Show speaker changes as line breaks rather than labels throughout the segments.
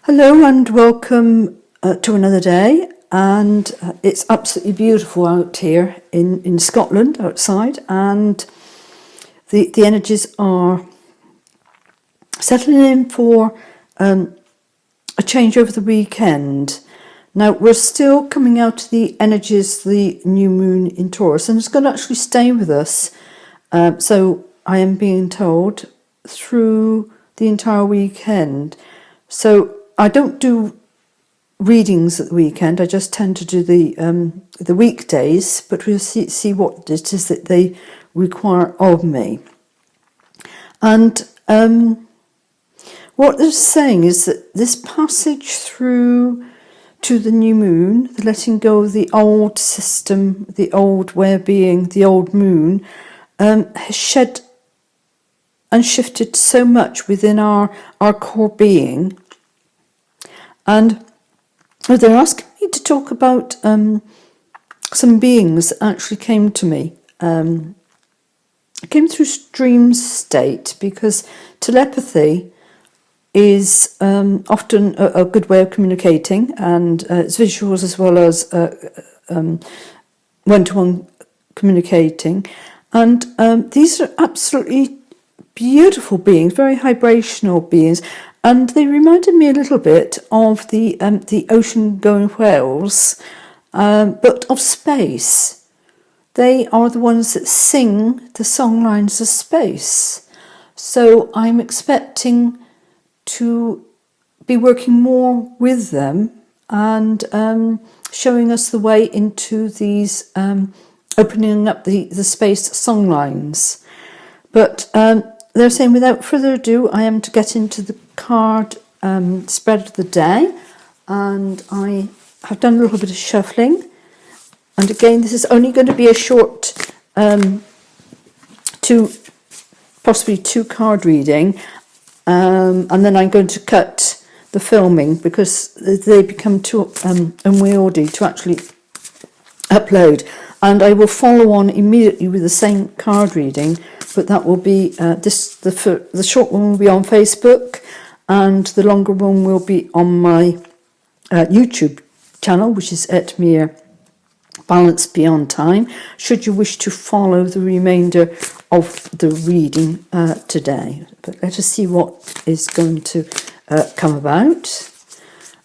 Hello and welcome to another day, and it's absolutely beautiful out here in Scotland outside, and the energies are settling in for a change over the weekend. Now we're still coming out of the energies, the new moon in Taurus, and it's going to actually stay with us, so I am being told, through the entire weekend. So I don't do readings at the weekend. I just tend to do the weekdays, but we'll see what it is that they require of me. And what they're saying is that this passage through to the new moon, the letting go of the old system, the old way of being, the old moon, has shed and shifted so much within our core being. And they're asking me to talk about some beings that actually came to me. It came through dream state, because telepathy is often a good way of communicating, and it's visuals as well as one-to-one communicating. And these are absolutely beautiful beings, very vibrational beings. And they reminded me a little bit of the ocean-going whales, but of space. They are the ones that sing the songlines of space. So I'm expecting to be working more with them and showing us the way into these, opening up the space songlines. But they're saying, without further ado, I am to get into the card spread of the day, and I have done a little bit of shuffling. And again, this is only going to be a short possibly two card reading, and then I'm going to cut the filming because they become too unwieldy to actually upload. And I will follow on immediately with the same card reading, but that will be the short one will be on Facebook, and the longer one will be on my YouTube channel, which is Etmir Balance Beyond Time, should you wish to follow the remainder of the reading today. But let us see what is going to come about.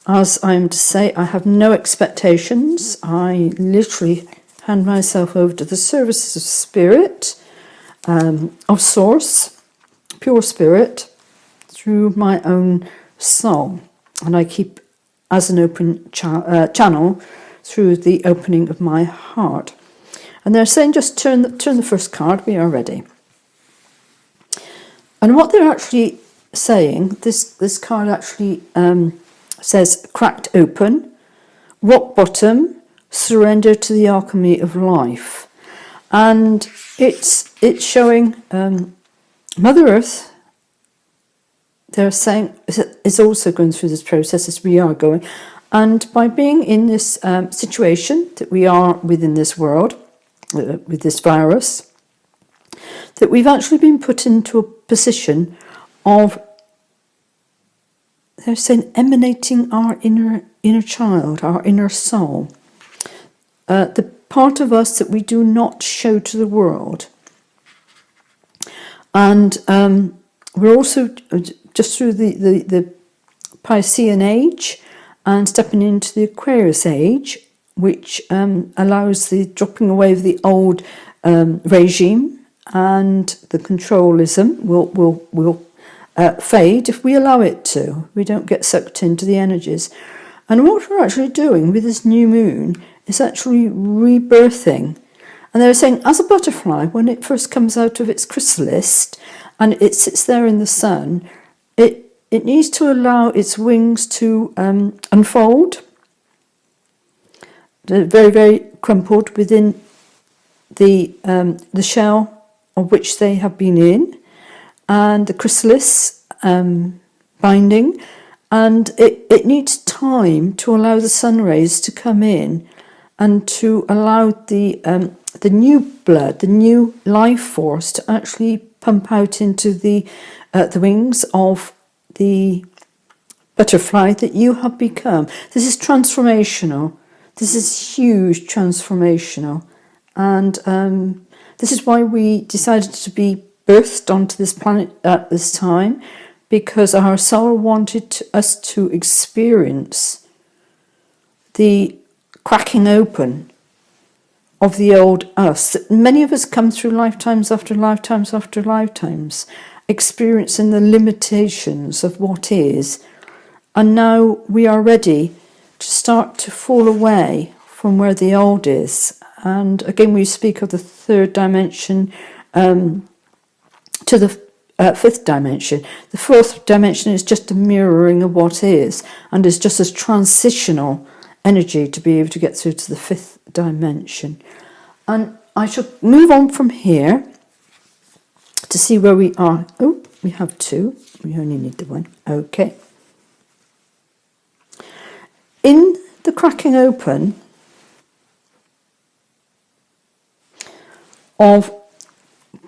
As I'm to say, I have no expectations. I literally hand myself over to the services of spirit, of source, pure spirit, through my own soul. And I keep as an open channel through the opening of my heart. And they're saying, just turn the first card, we are ready. And what they're actually saying, this card actually says cracked open, rock bottom, surrender to the alchemy of life. And it's showing Mother Earth, they're saying, is also going through this process as we are going. And by being in this situation that we are within this world, with this virus, that we've actually been put into a position of, they're saying, emanating our inner child, our inner soul. The part of us that we do not show to the world. And we're also just through the Piscean age and stepping into the Aquarius age, which allows the dropping away of the old regime, and the controlism will fade if we allow it to. We don't get sucked into the energies. And what we're actually doing with this new moon is actually rebirthing. And they're saying, as a butterfly, when it first comes out of its chrysalis and it sits there in the sun, it needs to allow its wings to unfold. They're very, very crumpled within the shell of which they have been in, and the chrysalis binding, and it needs time to allow the sun rays to come in and to allow the new blood, the new life force, to actually pump out into the wings of the butterfly that you have become. This is transformational. This is huge transformational. And this is why we decided to be birthed onto this planet at this time, because our soul wanted us to experience the cracking open of the old us that many of us come through lifetimes after lifetimes after lifetimes, experiencing the limitations of what is. And now we are ready to start to fall away from where the old is. And again, we speak of the third dimension to the fifth dimension. The fourth dimension is just a mirroring of what is, and is just as transitional energy to be able to get through to the fifth dimension. And I shall move on from here to see where we are. Oh, we have two. We only need the one. Okay. In the cracking open of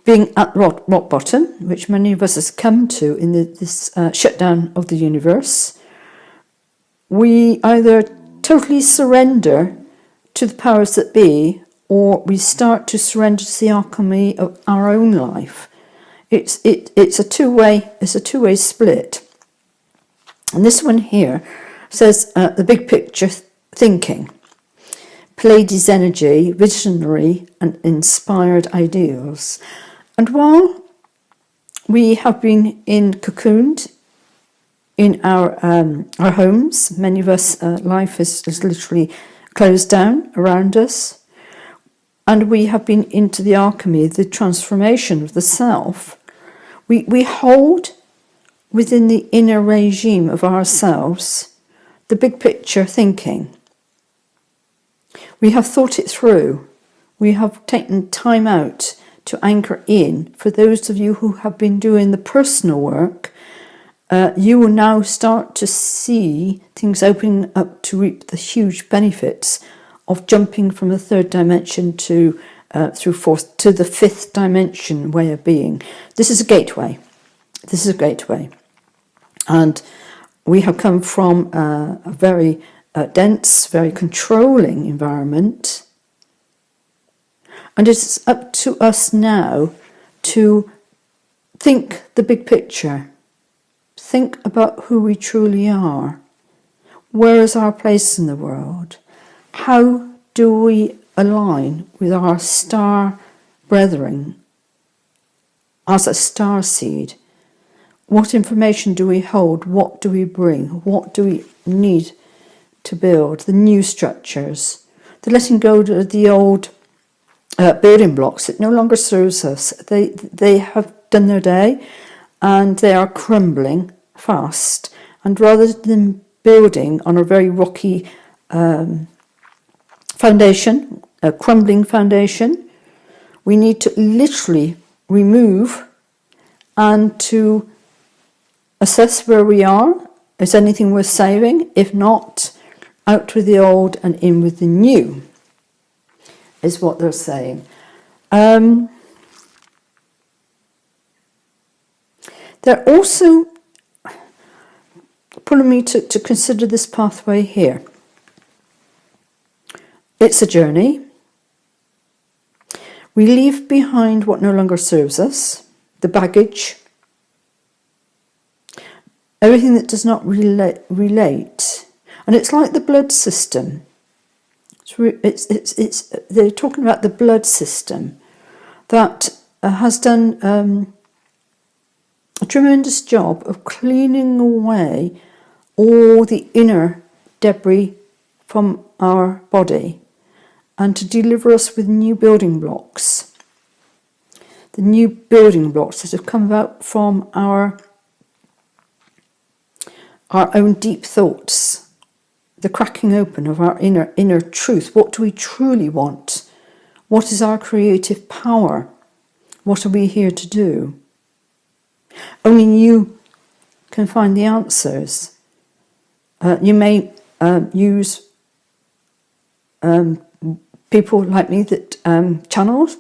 being at rock bottom, which many of us has come to in this shutdown of the universe, we either totally surrender to the powers that be, or we start to surrender to the alchemy of our own life. It's a two-way split. And this one here says the big picture thinking, Pleiades energy, visionary and inspired ideals. And while we have been cocooned in our homes, many of us, life is literally closed down around us, and we have been into the alchemy, the transformation of the self, we hold within the inner regime of ourselves the big picture thinking. We have thought it through. We have taken time out to anchor in. For those of you who have been doing the personal work, you will now start to see things opening up to reap the huge benefits of jumping from the third dimension to through fourth to the fifth dimension way of being. This is a gateway. This is a gateway, and we have come from a very dense, very controlling environment, and it's up to us now to think the big picture. Think about who we truly are. Where is our place in the world? How do we align with our star brethren as a star seed? What information do we hold? What do we bring? What do we need to build? The new structures, the letting go of the old building blocks that no longer serves us. They have done their day, and they are crumbling fast. And rather than building on a very rocky foundation, a crumbling foundation, we need to literally remove and to assess where we are. Is anything worth saving? If not, out with the old and in with the new, is what they're saying. They're also pulling me to consider this pathway here. It's a journey. We leave behind what no longer serves us, the baggage, everything that does not relate. And it's like the blood system. They're talking about the blood system that has done a tremendous job of cleaning away all the inner debris from our body and to deliver us with new building blocks. The new building blocks that have come about from our own deep thoughts, the cracking open of our inner truth. What do we truly want? What is our creative power? What are we here to do? Only you can find the answers. You may use people like me that channels,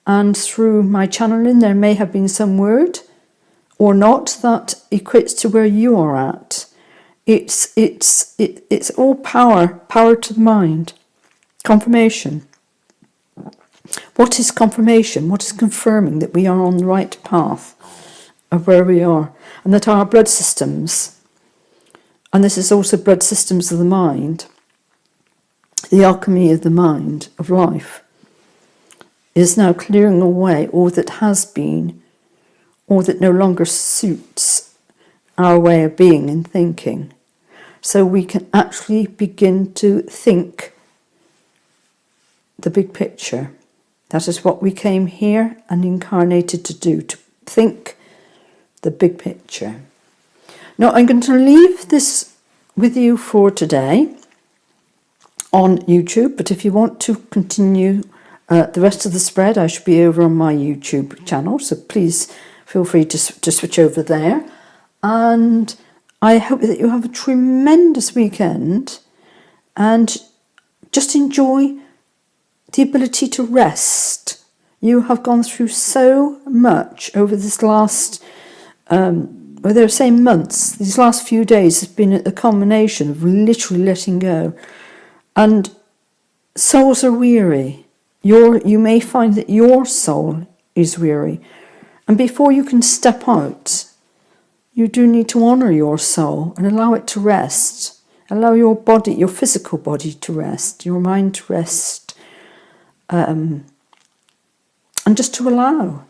and through my channeling there may have been some word or not that equates to where you are at. It's all power to the mind. Confirmation. What is confirmation? What is confirming that we are on the right path of where we are, and that our blood systems, and this is also blood systems of the mind, the alchemy of the mind, of life, is now clearing away all that has been, all that no longer suits our way of being and thinking. So we can actually begin to think the big picture. That is what we came here and incarnated to do, to think the big picture. Now I'm going to leave this with you for today on YouTube, but if you want to continue the rest of the spread, I should be over on my YouTube channel, so please feel free to switch over there. And I hope that you have a tremendous weekend and just enjoy the ability to rest. You have gone through so much over this last, they're saying months, these last few days has been a culmination of literally letting go. And souls are weary. You may find that your soul is weary. And before you can step out, you do need to honour your soul and allow it to rest. Allow your body, your physical body to rest, your mind to rest. And just to allow.